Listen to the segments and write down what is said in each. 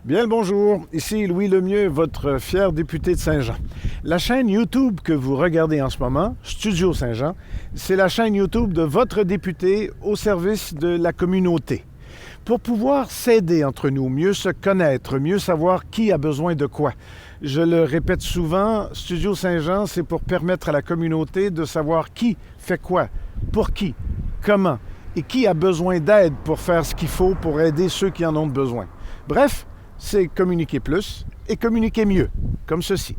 Bien le bonjour, ici Louis Lemieux, votre fier député de Saint-Jean. La chaîne YouTube que vous regardez en ce moment, Studio Saint-Jean, c'est la chaîne YouTube de votre député au service de la communauté. Pour pouvoir s'aider entre nous, mieux se connaître, mieux savoir qui a besoin de quoi. Je le répète souvent, Studio Saint-Jean, c'est pour permettre à la communauté de savoir qui fait quoi, pour qui, comment, et qui a besoin d'aide pour faire ce qu'il faut pour aider ceux qui en ont besoin. Bref, c'est communiquer plus et communiquer mieux, comme ceci.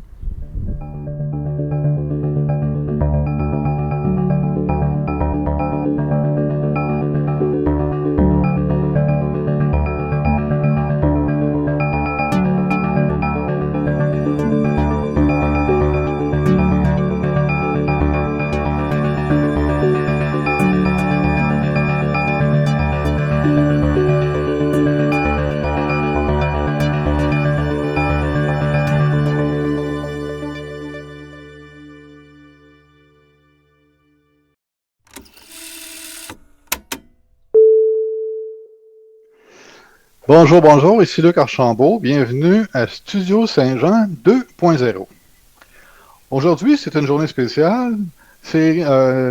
Bonjour, bonjour, ici Luc Archambault. Bienvenue à Studio Saint-Jean 2.0. Aujourd'hui, c'est une journée spéciale. C'est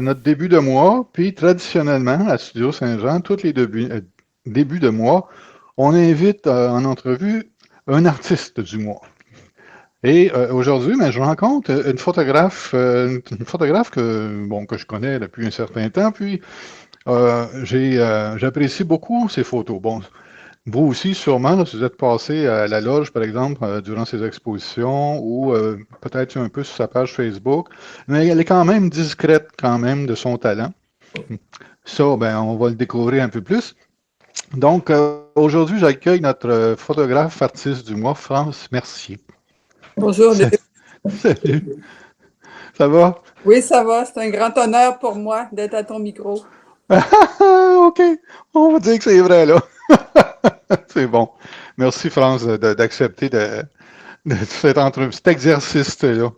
notre début de mois, puis traditionnellement, à Studio Saint-Jean, tous les débuts de mois, on invite en entrevue un artiste du mois. Et aujourd'hui, je rencontre une photographe que je connais depuis un certain temps, puis j'apprécie beaucoup ses photos. Bon, vous aussi, sûrement, là, si vous êtes passé à la loge, par exemple, durant ses expositions ou peut-être un peu sur sa page Facebook, mais elle est quand même discrète quand même de son talent. Ça, on va le découvrir un peu plus. Donc, aujourd'hui, j'accueille notre photographe artiste du mois, France Mercier. Bonjour, Luc. Salut, ça va? Oui, ça va. C'est un grand honneur pour moi d'être à ton micro. OK, on va dire que c'est vrai, là. C'est bon. Merci, France, d'accepter de cet exercice-là.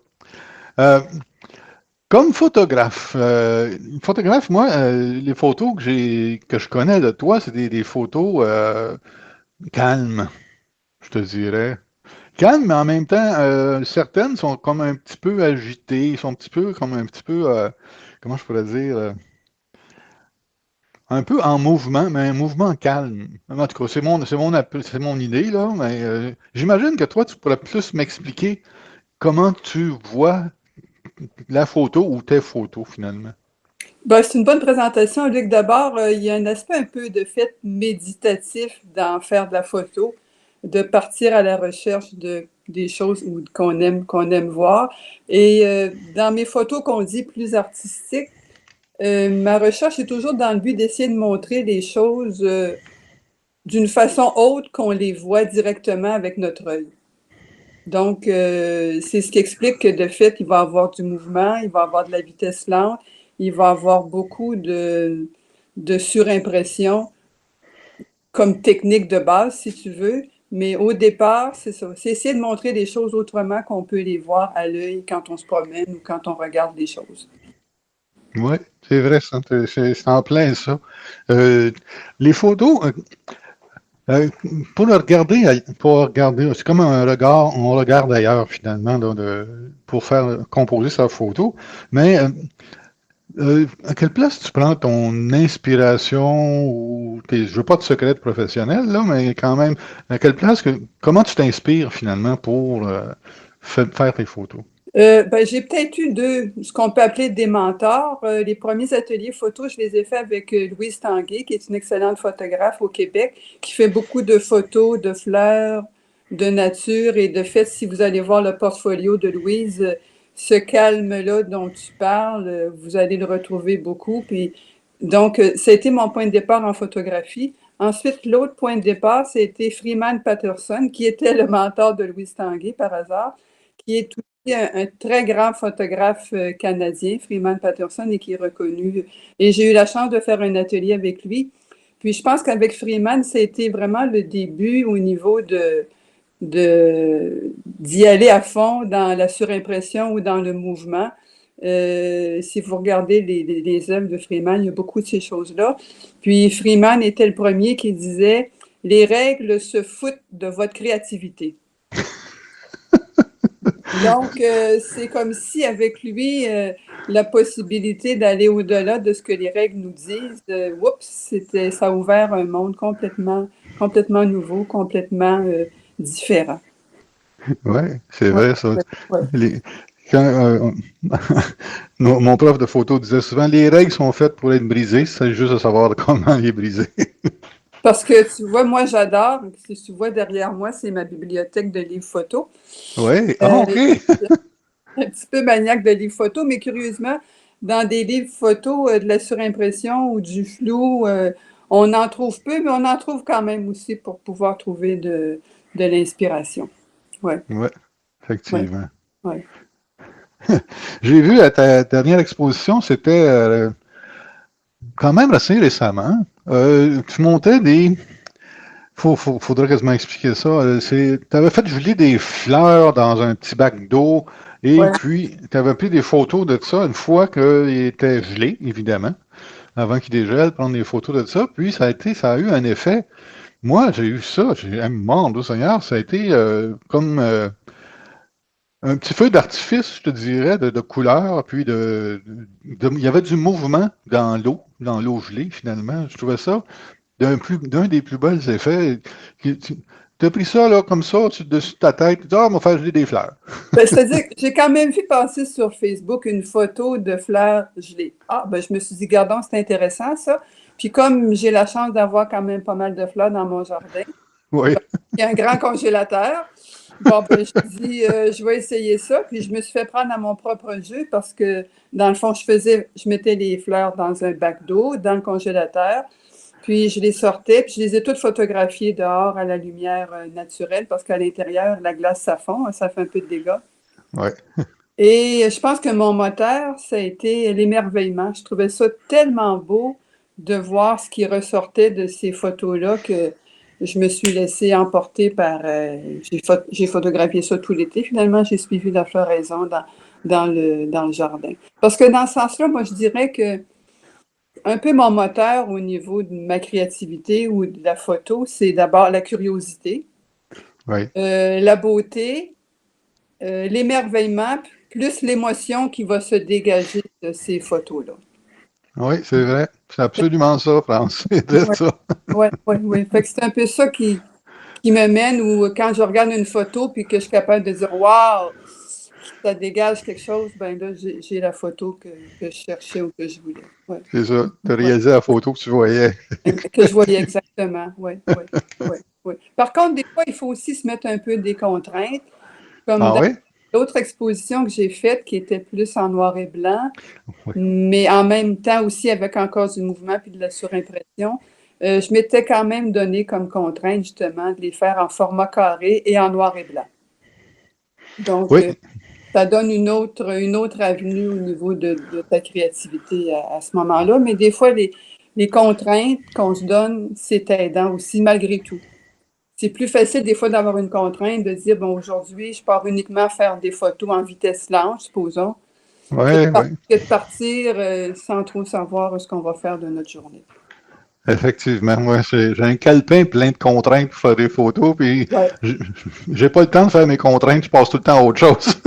Comme photographe, moi, les photos que je connais de toi, c'est des photos calmes, je te dirais. Calmes, mais en même temps, certaines sont comme un petit peu agitées, sont un petit peu, comment je pourrais dire, un peu en mouvement, mais un mouvement calme. En tout cas, c'est mon idée, là, mais j'imagine que toi, tu pourrais plus m'expliquer comment tu vois la photo ou tes photos, finalement. C'est une bonne présentation, Luc. D'abord, il y a un aspect un peu de fait méditatif dans faire de la photo, de partir à la recherche des choses qu'on aime voir. Et dans mes photos qu'on dit plus artistiques, ma recherche est toujours dans le but d'essayer de montrer les choses d'une façon autre qu'on les voit directement avec notre œil. Donc, c'est ce qui explique que de fait, il va y avoir du mouvement, il va y avoir de la vitesse lente, il va y avoir beaucoup de surimpression comme technique de base, si tu veux. Mais au départ, c'est ça. C'est essayer de montrer les choses autrement qu'on peut les voir à l'œil quand on se promène ou quand on regarde les choses. Oui, c'est vrai, ça. C'est en plein ça. Les photos, pour regarder, c'est comme un regard, on regarde ailleurs finalement pour faire composer sa photo. Mais à quelle place tu prends ton inspiration ou je veux pas de secret professionnel là, mais quand même, à quelle place comment tu t'inspires finalement pour faire tes photos? J'ai peut-être eu ce qu'on peut appeler des mentors. Les premiers ateliers photo, je les ai faits avec Louise Tanguay, qui est une excellente photographe au Québec, qui fait beaucoup de photos de fleurs, de nature. Et de fait, si vous allez voir le portfolio de Louise, ce calme-là dont tu parles, vous allez le retrouver beaucoup. Puis, donc, ça a été mon point de départ en photographie. Ensuite, l'autre point de départ, c'était Freeman Patterson, qui était le mentor de Louise Tanguay par hasard, qui est un très grand photographe canadien, Freeman Patterson, et qui est reconnu. Et j'ai eu la chance de faire un atelier avec lui. Puis je pense qu'avec Freeman, c'était vraiment le début au niveau d'y aller à fond dans la surimpression ou dans le mouvement. Si vous regardez les œuvres de Freeman, il y a beaucoup de ces choses-là. Puis Freeman était le premier qui disait les règles se foutent de votre créativité. Donc, c'est comme si avec lui, la possibilité d'aller au-delà de ce que les règles nous disent, ça a ouvert un monde complètement nouveau, complètement différent. Oui, c'est Ouais, vrai, ça. ouais, ouais. Les- quand, mon prof de photo disait souvent, les règles sont faites pour être brisées, c'est juste de savoir comment les briser. Parce que tu vois, moi j'adore, si tu vois derrière moi, c'est ma bibliothèque de livres photos. Oui, ah, Euh, OK. un petit peu maniaque de livres photos, mais curieusement, dans des livres photos, de la surimpression ou du flou, on en trouve peu, mais on en trouve quand même aussi pour pouvoir trouver de l'inspiration. Oui, Oui, oui, effectivement. oui. J'ai vu à ta dernière exposition, c'était quand même assez récemment. Tu montais des. Faudrait quasiment expliquer ça. Tu avais fait geler des fleurs dans un petit bac d'eau et Ouais. puis tu avais pris des photos de ça une fois qu'il était gelé, évidemment, avant qu'il dégèle, prendre des photos de ça. Puis ça a eu un effet. Moi, j'ai eu ça, j'ai mon Dieu Seigneur, ça a été comme un petit feu d'artifice, je te dirais, de couleurs, puis il y avait du mouvement dans l'eau gelée, finalement. Je trouvais ça d'un des plus beaux effets. Tu as pris ça, là, comme ça, dessus de ta tête, tu dis, ah, on va faire geler des fleurs. Ben, c'est-à-dire que j'ai quand même vu passer sur Facebook une photo de fleurs gelées. Ah, ben, je me suis dit, gardons, c'est intéressant ça. Puis comme j'ai la chance d'avoir quand même pas mal de fleurs dans mon jardin, Oui, il y a un grand congélateur. Bon, ben, je dis, je vais essayer ça. Puis je me suis fait prendre à mon propre jeu parce que, dans le fond, je mettais les fleurs dans un bac d'eau, dans le congélateur. Puis je les sortais, puis je les ai toutes photographiées dehors à la lumière naturelle parce qu'à l'intérieur, la glace, ça fond, hein, ça fait un peu de dégâts. oui, Et je pense que mon moteur, ça a été l'émerveillement. Je trouvais ça tellement beau de voir ce qui ressortait de ces photos-là que je me suis laissée emporter par... j'ai photographié ça tout l'été. Finalement, j'ai suivi la floraison dans le jardin. Parce que dans ce sens-là, moi, je dirais que un peu mon moteur au niveau de ma créativité ou de la photo, c'est d'abord la curiosité, oui. la beauté, l'émerveillement, plus l'émotion qui va se dégager de ces photos-là. Oui, c'est vrai. C'est absolument ça, France. C'est Oui, ça. oui, oui, oui. Fait que c'est un peu ça qui me mène ou quand je regarde une photo puis que je suis capable de dire Waouh, ça dégage quelque chose, ben là, j'ai la photo que je cherchais ou que je voulais. Oui, C'est ça. Tu as oui. réalisé la photo que tu voyais. Que je voyais exactement. Oui, oui, oui, oui. Par contre, des fois, il faut aussi se mettre un peu des contraintes, comme Ah dans oui? l'autre exposition que j'ai faite qui était plus en noir et blanc, Oui. mais en même temps aussi avec encore du mouvement puis de la surimpression. Je m'étais quand même donné comme contrainte justement de les faire en format carré et en noir et blanc. Donc, Oui, ça donne une autre avenue au niveau de ta créativité à ce moment-là. Mais des fois, les contraintes qu'on se donne, c'est aidant aussi, malgré tout. C'est plus facile des fois d'avoir une contrainte, de dire, bon, aujourd'hui, je pars uniquement faire des photos en vitesse lente, supposons, oui, oui. que de partir sans trop savoir ce qu'on va faire de notre journée. Effectivement. Moi, j'ai un calepin plein de contraintes pour faire des photos, puis Ouais. j'ai pas le temps de faire mes contraintes, je passe tout le temps à autre chose.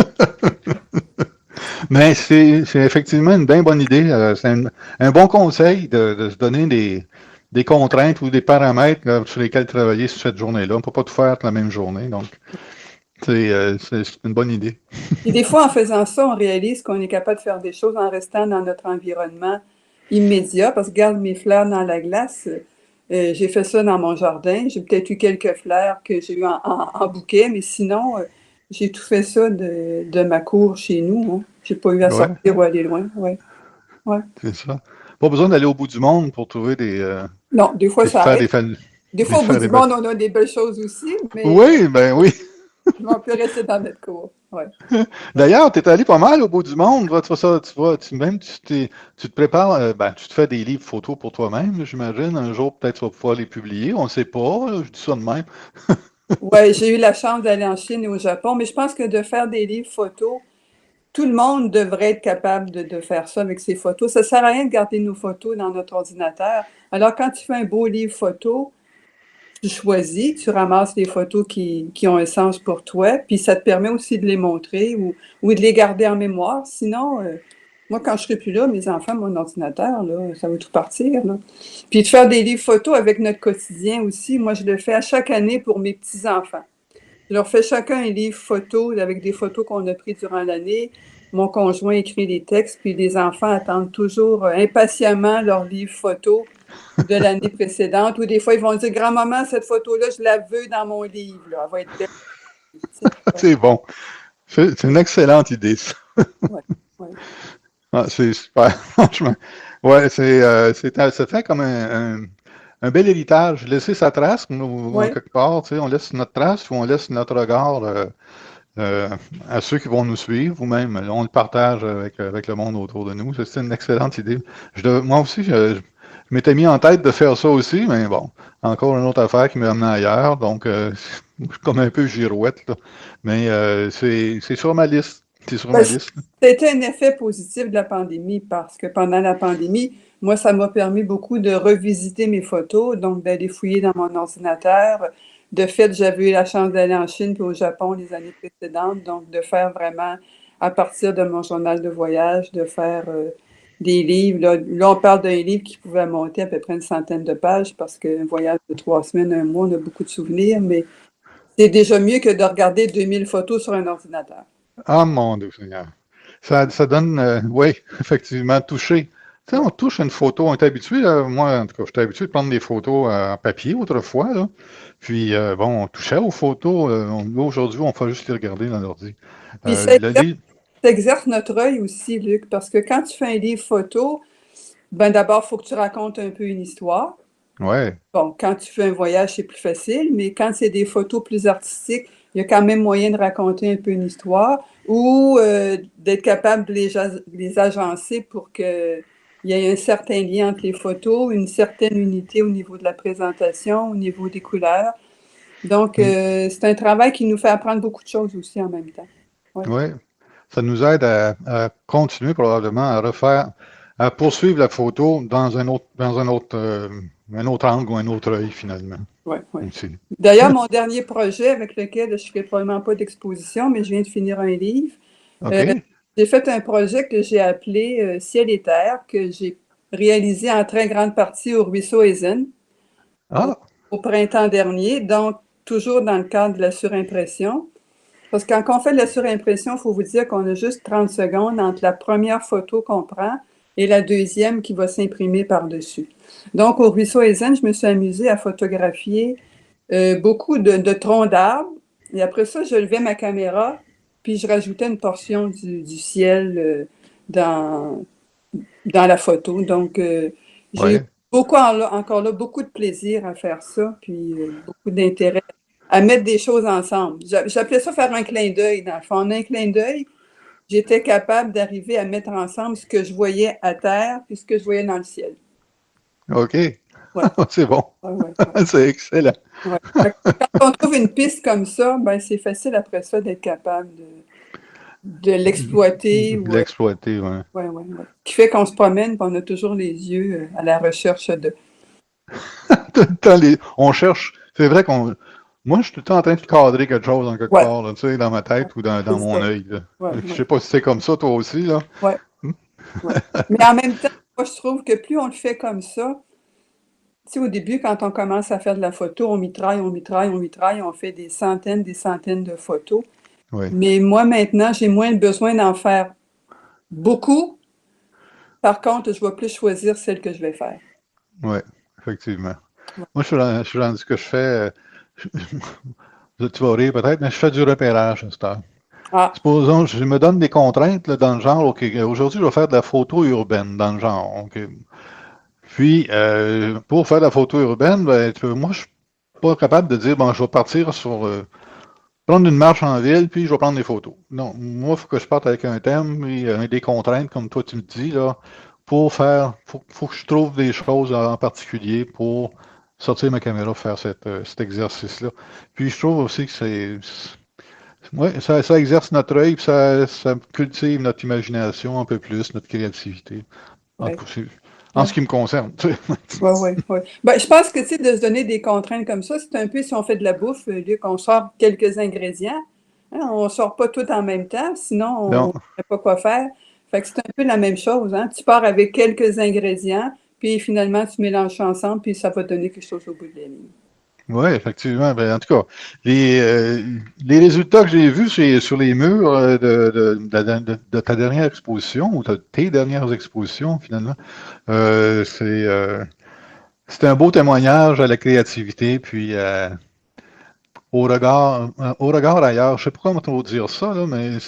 Mais c'est effectivement une bien bonne idée. C'est un bon conseil de se donner des contraintes ou des paramètres sur lesquels travailler sur cette journée-là. On ne peut pas tout faire la même journée, donc c'est une bonne idée. Et des fois, en faisant ça, on réalise qu'on est capable de faire des choses en restant dans notre environnement immédiat. Parce que, regarde mes fleurs dans la glace, j'ai fait ça dans mon jardin. J'ai peut-être eu quelques fleurs que j'ai eues en bouquet, mais sinon, j'ai tout fait ça de ma cour chez nous. Hein. J'ai pas eu à Ouais, sortir ou aller loin. Ouais, ouais. c'est ça. Pas besoin d'aller au bout du monde pour trouver Non, des fois, ça faire arrive. Des des fois, au bout faire du des belles. monde, on a des belles choses aussi, mais Oui, ben oui. on peut rester dans notre cour. Ouais. D'ailleurs, tu es allé pas mal au bout du monde. Tu vois ça, tu te prépares, ben, tu te fais des livres photos pour toi-même, j'imagine. Un jour, peut-être tu vas pouvoir les publier. On ne sait pas. Je dis ça de même. Ouais, j'ai eu la chance d'aller en Chine et au Japon, mais je pense que de faire des livres photos, tout le monde devrait être capable de faire ça avec ses photos. Ça ne sert à rien de garder nos photos dans notre ordinateur. Alors, quand tu fais un beau livre photo, tu choisis, tu ramasses les photos qui ont un sens pour toi, puis ça te permet aussi de les montrer ou de les garder en mémoire. Sinon, moi, quand je serai plus là, mes enfants, mon ordinateur, là, ça va tout partir, là. Puis de faire des livres photos avec notre quotidien aussi, moi, je le fais à chaque année pour mes petits-enfants. Je leur fais chacun un livre photo avec des photos qu'on a prises durant l'année. Mon conjoint écrit les textes, puis les enfants attendent toujours impatiemment leur livre photo de l'année précédente. Ou des fois, ils vont dire, grand-maman, cette photo-là, je la veux dans mon livre, là. Elle va être belle. C'est bon. C'est une excellente idée, ça. Ouais, ouais. Ah, c'est super, franchement. Ouais, ça fait comme un bel héritage. Laisser sa trace, ou en Ouais. quelque part, tu sais, on laisse notre trace ou on laisse notre regard à ceux qui vont nous suivre, ou même on le partage avec le monde autour de nous. C'est une excellente idée. Moi aussi, je m'étais mis en tête de faire ça aussi, mais bon, encore une autre affaire qui m'a amené ailleurs, donc je suis comme un peu girouette, là. Mais c'est sur ma liste. C'est sur Ben, ma liste. c'était un effet positif de la pandémie parce que pendant la pandémie, moi, ça m'a permis beaucoup de revisiter mes photos, donc d'aller fouiller dans mon ordinateur. De fait, j'avais eu la chance d'aller en Chine puis au Japon les années précédentes, donc de faire vraiment, à partir de mon journal de voyage, de faire des livres. Là, on parle d'un livre qui pouvait monter à peu près une centaine de pages parce qu'un voyage de 3 semaines, un mois, on a beaucoup de souvenirs, mais c'est déjà mieux que de regarder 2000 photos sur un ordinateur. Ah, mon Dieu Seigneur. Ça donne, oui, effectivement, toucher. Tu sais, Ouais. on touche une photo, on est habitué, moi, en tout cas, j'étais habitué de prendre des photos en papier autrefois, là. Puis, bon, on touchait aux photos. Aujourd'hui, on fait juste les regarder dans l'ordi. Puis Le livre, ça exerce notre œil aussi, Luc, parce que quand tu fais un livre photo, ben d'abord, il faut que tu racontes un peu une histoire. ouais, Bon, quand tu fais un voyage, c'est plus facile, mais quand c'est des photos plus artistiques, il y a quand même moyen de raconter un peu une histoire ou d'être capable de les agencer pour qu'il y ait un certain lien entre les photos, une certaine unité au niveau de la présentation, au niveau des couleurs. Donc, mm, c'est un travail qui nous fait apprendre beaucoup de choses aussi en même temps. Ouais. ouais. Ça nous aide à continuer probablement à poursuivre la photo un autre angle ou un autre œil, finalement. Ouais, ouais. Aussi. D'ailleurs, mon dernier projet avec lequel je ne ferai probablement pas d'exposition, mais je viens de finir un livre. Euh, OK. j'ai fait un projet que j'ai appelé Ciel et Terre, que j'ai réalisé en très grande partie au ruisseau Ezen Ah, au printemps dernier, donc toujours dans le cadre de la surimpression. Parce que quand on fait de la surimpression, il faut vous dire qu'on a juste 30 secondes entre la première photo qu'on prend et la deuxième qui va s'imprimer par-dessus. Donc, au ruisseau Ezen, je me suis amusée à photographier beaucoup de troncs d'arbres. Et après ça, je levais ma caméra, puis je rajoutais une portion du ciel dans, dans la photo. Donc, j'ai eu ouais. encore là, beaucoup de plaisir à faire ça, puis beaucoup d'intérêt à mettre des choses ensemble. J'appelais ça faire un clin d'œil, dans le fond. En un clin d'œil, j'étais capable d'arriver à mettre ensemble ce que je voyais à terre puis ce que je voyais dans le ciel. OK. Ouais, C'est bon. ouais, ouais, ouais. C'est excellent. Ouais. Quand on trouve une piste comme ça, ben c'est facile après ça d'être capable de l'exploiter. De l'exploiter, ouais. Ouais, ouais, ouais. Qui fait qu'on se promène, puis on a toujours les yeux à la recherche de. Tout le temps, on cherche. C'est vrai qu'on. Moi, je suis tout le temps en train de cadrer quelque chose en quelque Ouais, part, là, tu sais, dans ma ouais, tête ou dans c'est mon ça. œil, là. Ouais, Je ouais, sais pas si c'est comme ça, toi aussi, là. ouais, Hmm? ouais. Mais en même temps, moi, je trouve que plus on le fait comme ça, tu sais, au début, quand on commence à faire de la photo, on mitraille, on mitraille, on mitraille, on fait des centaines de photos. Oui, Mais moi, maintenant, j'ai moins besoin d'en faire beaucoup. Par contre, je vais plus choisir celle que je vais faire. oui, effectivement. Ouais. Moi, je suis rendu que je fais. Tu vas rire peut-être, mais je fais du repérage à cette heure. Ah, Supposons, je me donne des contraintes là, dans le genre, OK, aujourd'hui, je vais faire de la photo urbaine dans le genre. OK. Puis, pour faire de la photo urbaine, ben, moi, je suis pas capable de dire, bon, je vais partir sur prendre une marche en ville, puis je vais prendre des photos. Non, moi, il faut que je parte avec un thème et des contraintes, comme toi tu me dis, là, pour faire, faut que je trouve des choses en particulier pour sortir ma caméra, faire cet exercice-là. Puis je trouve aussi que ouais, ça exerce notre œil, puis ça cultive notre imagination un peu plus, notre créativité. En ouais. tout cas, en Ouais. ce qui me concerne. Oui, oui, oui. Ben, je pense que, tu sais, de se donner des contraintes comme ça, c'est un peu si on fait de la bouffe, Luc, on sort quelques ingrédients. Hein, on sort pas tout en même temps, sinon on ne Non. sait pas quoi faire. Fait que c'est un peu la même chose, hein. Tu pars avec quelques ingrédients, puis finalement, tu mélanges ça ensemble, puis ça va donner quelque chose au bout de la ligne. Oui, effectivement. Ben, en tout cas, les résultats que j'ai vus sur les murs de ta dernière exposition, ou de tes dernières expositions, finalement, c'est un beau témoignage à la créativité, puis au regard ailleurs. Je sais pas comment on va dire ça, là, mais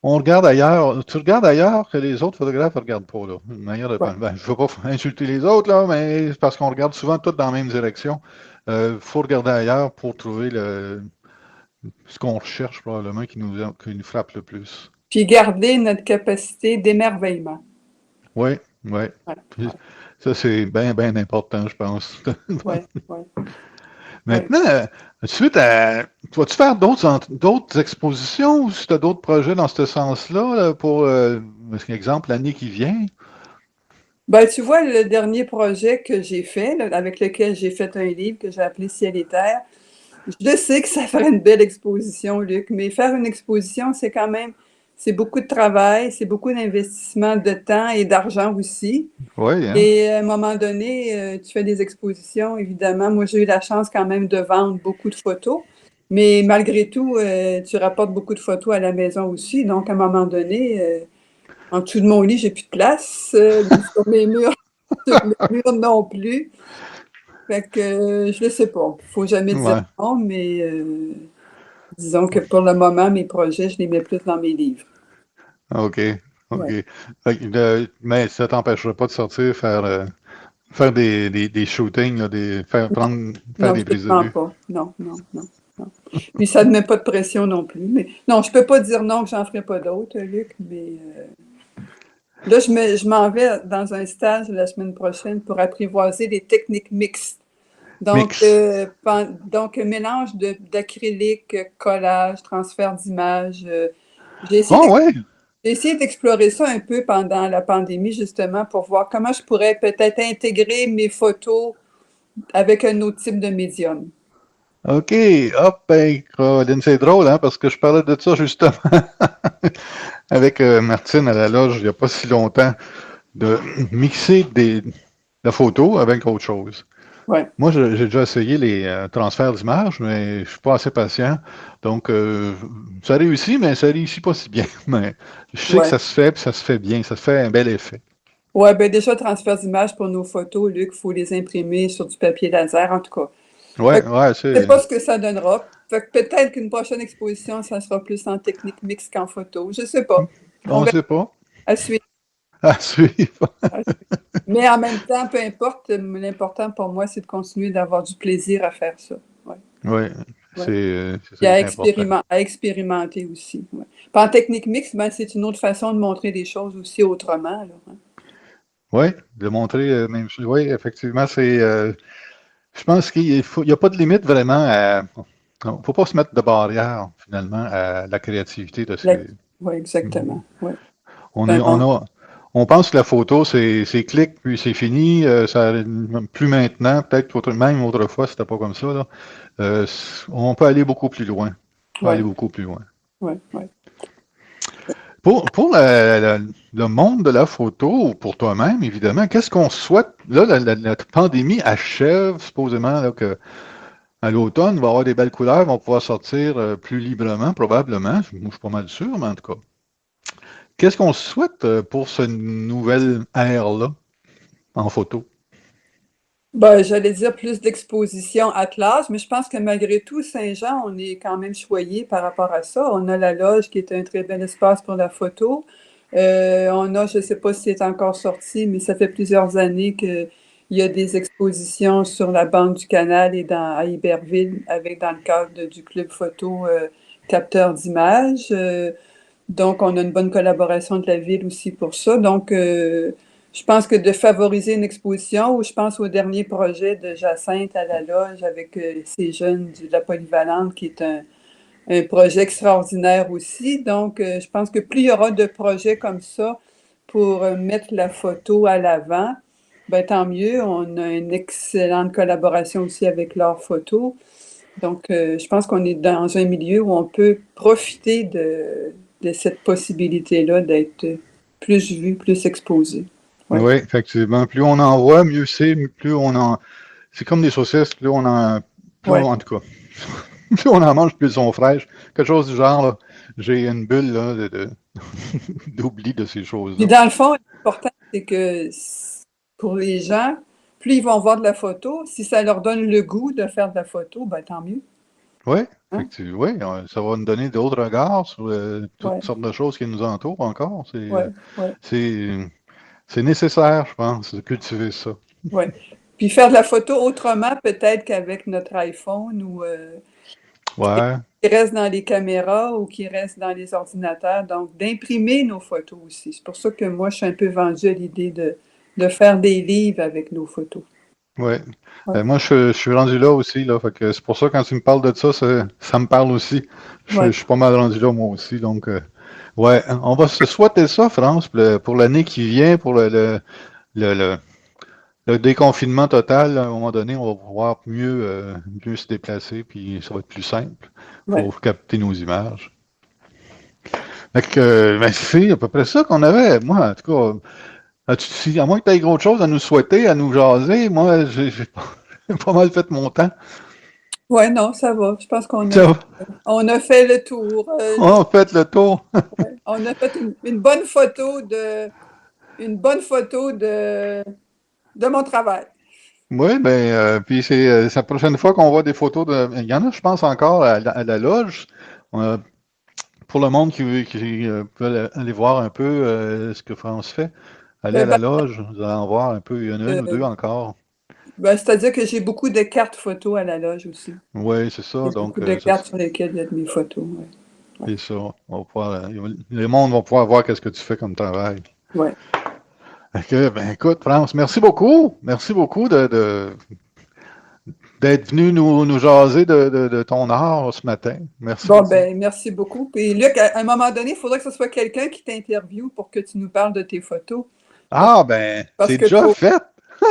on regarde ailleurs. Tu regardes ailleurs que les autres photographes ne regardent pas, là. Une manière de Ouais. penser. Ben, je ne veux pas insulter les autres, là, mais c'est parce qu'on regarde souvent tous dans la même direction. Il faut regarder ailleurs pour trouver ce qu'on recherche, probablement, qui nous frappe le plus. Puis garder notre capacité d'émerveillement. Oui, oui. Ouais, Puis ça, c'est bien, bien important, je pense. ouais, ouais, ouais. Maintenant, vas-tu faire d'autres expositions ou si tu as d'autres projets dans ce sens-là, là, pour, par exemple, l'année qui vient? Ben, tu vois, le dernier projet que j'ai fait, là, avec lequel j'ai fait un livre que j'ai appelé Ciel et Terre, je sais que ça ferait une belle exposition, Luc, mais faire une exposition, c'est quand même, c'est beaucoup de travail, c'est beaucoup d'investissement de temps et d'argent aussi. Oui, hein? Et à un moment donné, tu fais des expositions, évidemment. Moi, j'ai eu la chance quand même de vendre beaucoup de photos, mais malgré tout, tu rapportes beaucoup de photos à la maison aussi. Donc, à un moment donné, en dessous de mon lit, j'ai plus de place. Sur mes murs, sur mes murs non plus. Fait que je ne sais pas. Il ne faut jamais dire Ouais. non, mais disons que pour le moment, mes projets, je les mets plus dans mes livres. OK. OK. Ouais. Mais ça t'empêchera pas de sortir, faire des shootings, là, faire Non, des prises de absolument vue. pas. Non, non, non, non. Puis ça ne met pas de pression non plus. Mais non, je ne peux pas dire non que j'en ferai pas d'autres, Luc, mais là, je m'en vais dans un stage la semaine prochaine pour apprivoiser les techniques mixtes. Donc, Mix. donc mélange d'acrylique, collage, transfert d'image. J'ai essayé Oh, ouais. j'ai essayé d'explorer ça un peu pendant la pandémie, justement, pour voir comment je pourrais peut-être intégrer mes photos avec un autre type de médium. OK. Hop, ben, Caroline, c'est drôle, hein, parce que je parlais de ça justement avec Martine à la loge il n'y a pas si longtemps, de mixer la photo avec autre chose. Ouais, Moi, j'ai déjà essayé les transferts d'images, mais je suis pas assez patient. Donc, ça réussit, mais ça réussit pas si bien. Mais je sais que ouais. ça se fait, puis ça se fait bien, ça se fait un bel effet. Ouais, ben déjà, transfert d'image pour nos photos, Luc, il faut les imprimer sur du papier laser, en tout cas. Fait Ouais, que ouais, je sais pas ce que ça donnera. Fait que peut-être qu'une prochaine exposition, ça sera plus en technique mixte qu'en photo. Je sais pas. On on verra sait pas. à suivre. À suivre. À suivre. Mais en même temps, peu importe, l'important pour moi, c'est de continuer d'avoir du plaisir à faire ça. Ouais, Oui, ouais. c'est Puis ça qui est important. à expérimenter aussi. Ouais. Puis en technique mixte, ben, c'est une autre façon de montrer des choses aussi autrement, là, hein. Oui, de montrer même chose. Oui, effectivement, je pense il y a pas de limite vraiment faut pas se mettre de barrière, finalement, à la créativité de La- ces. ouais, exactement. Ouais. On C'est est, un on monde. a, on pense que la photo, c'est clic, puis c'est fini. Plus maintenant, peut-être même autrefois, c'était pas comme ça, là. On peut aller beaucoup plus loin. On peut aller Ouais, beaucoup plus loin. ouais, ouais. Pour le monde de la photo, ou pour toi-même, évidemment, qu'est-ce qu'on souhaite? Là, la pandémie achève, supposément, là, que à l'automne, il va y avoir des belles couleurs, on va pouvoir sortir plus librement, probablement. Moi, je suis pas mal sûr, mais en tout cas. Qu'est-ce qu'on souhaite pour cette nouvelle ère-là en photo? Ben, j'allais dire plus d'exposition à Atlas, mais je pense que malgré tout, Saint-Jean, on est quand même choyé par rapport à ça. On a la loge qui est un très bel espace pour la photo. On a, je ne sais pas si c'est encore sorti, mais ça fait plusieurs années qu'il y a des expositions sur la bande du canal et à Iberville, avec dans le cadre du club photo capteur d'images. Donc, on a une bonne collaboration de la ville aussi pour ça. Donc, je pense que de favoriser une exposition, ou je pense au dernier projet de Jacinthe à la loge avec ces jeunes de la Polyvalente, qui est un projet extraordinaire aussi. Donc, je pense que plus il y aura de projets comme ça pour mettre la photo à l'avant, ben tant mieux. On a une excellente collaboration aussi avec Leurs Photos. Donc, je pense qu'on est dans un milieu où on peut profiter de cette possibilité-là d'être plus vu, plus exposé. Ouais. Oui, effectivement. Plus on en voit, mieux c'est, plus on en. C'est comme des saucisses, plus on en. Ouais. En tout cas, plus on en mange, plus elles sont fraîches. Quelque chose du genre, là. J'ai une bulle là, d'oubli de ces Puis choses-là. dans le fond, l'important, c'est que pour les gens, plus ils vont voir de la photo, si ça leur donne le goût de faire de la photo, ben tant mieux. Oui, Hein? effectivement. Oui, ça va nous donner d'autres regards sur toutes Ouais, sortes de choses qui nous entourent encore. ouais, ouais, C'est nécessaire, je pense, de cultiver ça. ouais. Puis faire de la photo autrement, peut-être qu'avec notre iPhone ou Ouais, qui reste dans les caméras ou qui reste dans les ordinateurs. Donc, d'imprimer nos photos aussi. C'est pour ça que moi, je suis un peu vendue à l'idée de faire des livres avec nos photos. ouais. Ouais, Moi, je suis rendu là aussi, là. Fait que c'est pour ça, quand tu me parles de ça, ça me parle aussi. Je ouais. suis pas mal rendu là, moi aussi. Donc, ouais, on va se souhaiter ça, France, pour l'année qui vient, pour le, le- le déconfinement total. À un moment donné, on va pouvoir mieux se déplacer, puis ça va être plus simple Ouais. pour capter nos images. Fait que, ben, c'est à peu près ça qu'on avait. Moi, en tout cas, à moins que tu aies autre chose à nous souhaiter, à nous jaser, moi, j'ai pas mal fait mon temps. Ouais, non, ça va. Je pense Ça va. on a fait le tour. On a fait le tour. Ouais. On a fait une bonne photo de mon travail. Oui, ben, puis c'est la prochaine fois qu'on voit des photos de. Il y en a, je pense, encore à la loge. Euh, pour le monde qui peut aller voir un peu ce que France fait, aller à Ben, la loge, vous allez en voir un peu. Il y en a une ou deux encore. ben, c'est-à-dire que j'ai beaucoup de cartes photos à la loge aussi. Oui, c'est ça. J'ai Donc, beaucoup de cartes sur lesquelles il y a de mes photos. Ouais. Ouais. c'est ça. On va pouvoir, les mondes vont pouvoir voir qu'est-ce que tu fais comme travail. Ouais. Ok, ben écoute, France, merci beaucoup. Merci beaucoup d'être venu nous jaser de ton art ce matin. Merci Bon, beaucoup. ben, merci beaucoup. Puis, Luc, à un moment donné, il faudrait que ce soit quelqu'un qui t'interviewe pour que tu nous parles de tes photos. Ah, ben, Parce c'est que déjà toi, fait.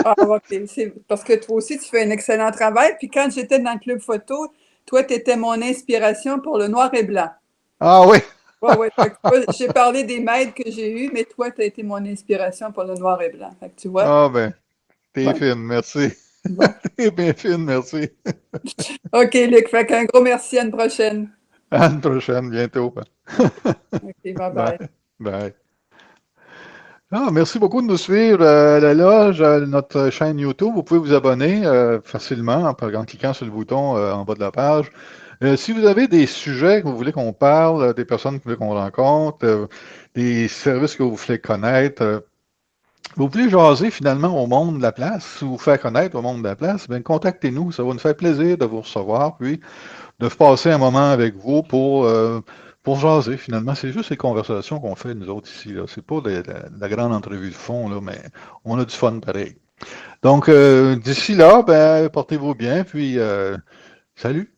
ah, ok. Parce que toi aussi, tu fais un excellent travail. Puis, quand j'étais dans le club photo, toi, tu étais mon inspiration pour le noir et blanc. Ah oui. Ouais, ouais. Fait que toi, j'ai parlé des maîtres que j'ai eus, mais toi, tu as été mon inspiration pour le noir et blanc. Fait que tu vois. Ah, ben, t'es Ouais. fine, merci. Bon. T'es bien fine, merci. OK, Luc. Fait qu'un gros merci. À une prochaine. À une prochaine, bientôt. OK, bye Bye. bye. Bye. Ah, merci beaucoup de nous suivre à la loge, à notre chaîne YouTube. Vous pouvez vous abonner facilement en cliquant sur le bouton en bas de la page. Si vous avez des sujets que vous voulez qu'on parle, des personnes que vous voulez qu'on rencontre, des services que vous voulez connaître, vous voulez jaser finalement au monde de la place, ou vous faire connaître au monde de la place, bien, contactez-nous. Ça va nous faire plaisir de vous recevoir, puis de passer un moment avec vous pour jaser, finalement. C'est juste les conversations qu'on fait, nous autres, ici. Là. C'est pas la grande entrevue de fond, là, mais on a du fun pareil. Donc, d'ici là, ben, portez-vous bien, puis salut!